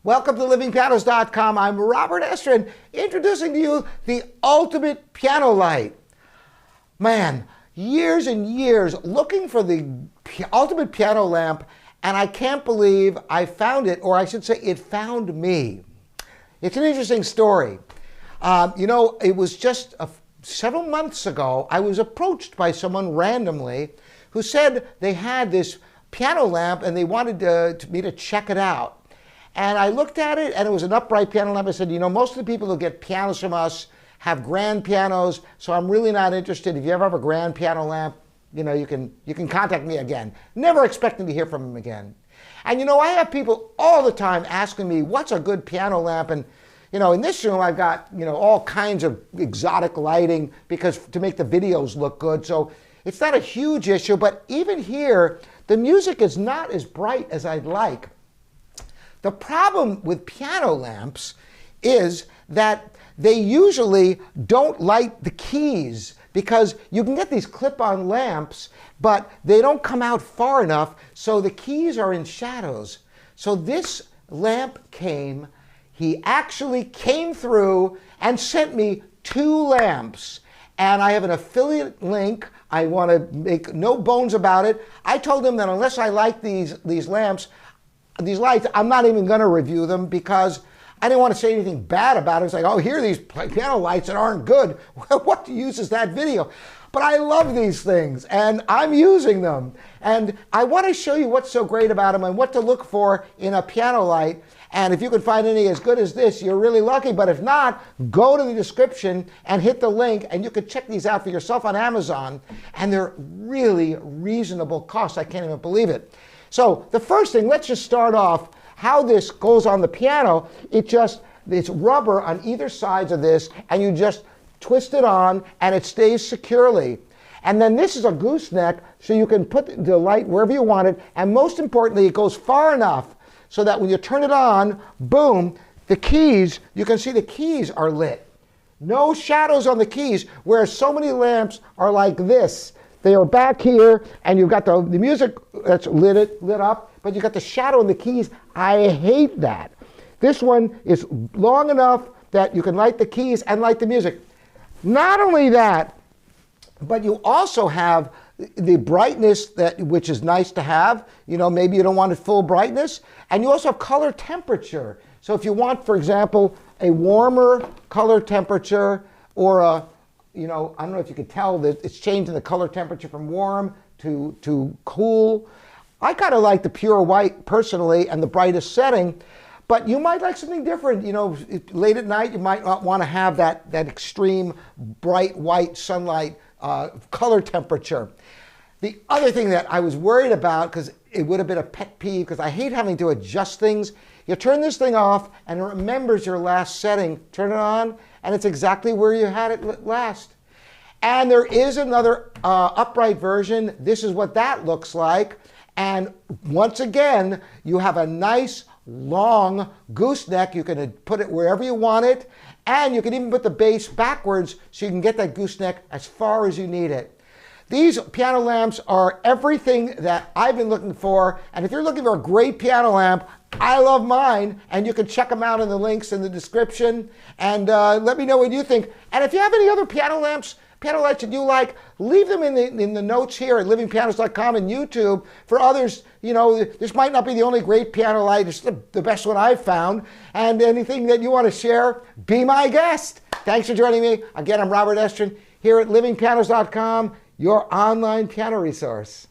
Welcome to livingpianos.com. I'm Robert Estrin, introducing to you the ultimate piano light. Man, years and years looking for the ultimate piano lamp, and I can't believe I found it, or I should say it found me. It's an interesting story. It was just several months ago, I was approached by someone randomly who said they had this piano lamp and they wanted me to check it out. And I looked at it, and it was an upright piano lamp. I said, most of the people who get pianos from us have grand pianos, so I'm really not interested. If you ever have a grand piano lamp, you can contact me again. Never expecting to hear from him again. And I have people all the time asking me, what's a good piano lamp? And in this room, I've got, all kinds of exotic lighting to make the videos look good. So it's not a huge issue, but even here, the music is not as bright as I'd like. The problem with piano lamps is that they usually don't light the keys, because you can get these clip-on lamps, but they don't come out far enough, so the keys are in shadows. So this lamp he actually came through and sent me 2 lamps. And I have an affiliate link. I want to make no bones about it. I told him that unless I like these lamps, these lights, I'm not even going to review them, because I didn't want to say anything bad about it. It's like, oh, here are these piano lights that aren't good. What use is that video? But I love these things, and I'm using them. And I want to show you what's so great about them and what to look for in a piano light. And if you can find any as good as this, you're really lucky. But if not, go to the description and hit the link, and you can check these out for yourself on Amazon. And they're really reasonable cost. I can't even believe it. So the first thing, let's just start off how this goes on the piano. It's rubber on either sides of this, and you just twist it on, and it stays securely. And then this is a gooseneck, so you can put the light wherever you want it. And most importantly, it goes far enough so that when you turn it on, boom, the keys, you can see the keys are lit. No shadows on the keys, whereas so many lamps are like this. They are back here, and you've got the music that's lit up, but you've got the shadow in the keys. I hate that. This one is long enough that you can light the keys and light the music. Not only that, but you also have the brightness, which is nice to have. Maybe you don't want it full brightness. And you also have color temperature. So if you want, for example, a warmer color temperature, or I don't know if you could tell that it's changing the color temperature from warm to cool. I kind of like the pure white personally and the brightest setting, but you might like something different. Late at night, you might not want to have that extreme bright white sunlight color temperature. The other thing that I was worried about, because it would have been a pet peeve, because I hate having to adjust things, you turn this thing off and it remembers your last setting. Turn it on, and it's exactly where you had it last. And there is another upright version. This is what that looks like. And once again, you have a nice long gooseneck. You can put it wherever you want it. And you can even put the bass backwards so you can get that gooseneck as far as you need it. These piano lamps are everything that I've been looking for. And if you're looking for a great piano lamp, I love mine. And you can check them out in the links in the description. And let me know what you think. And if you have any other piano lights that you like, leave them in the notes here at livingpianos.com and YouTube. For others, this might not be the only great piano light. It's the best one I've found. And anything that you want to share, be my guest. Thanks for joining me. Again, I'm Robert Estrin here at livingpianos.com, your online piano resource.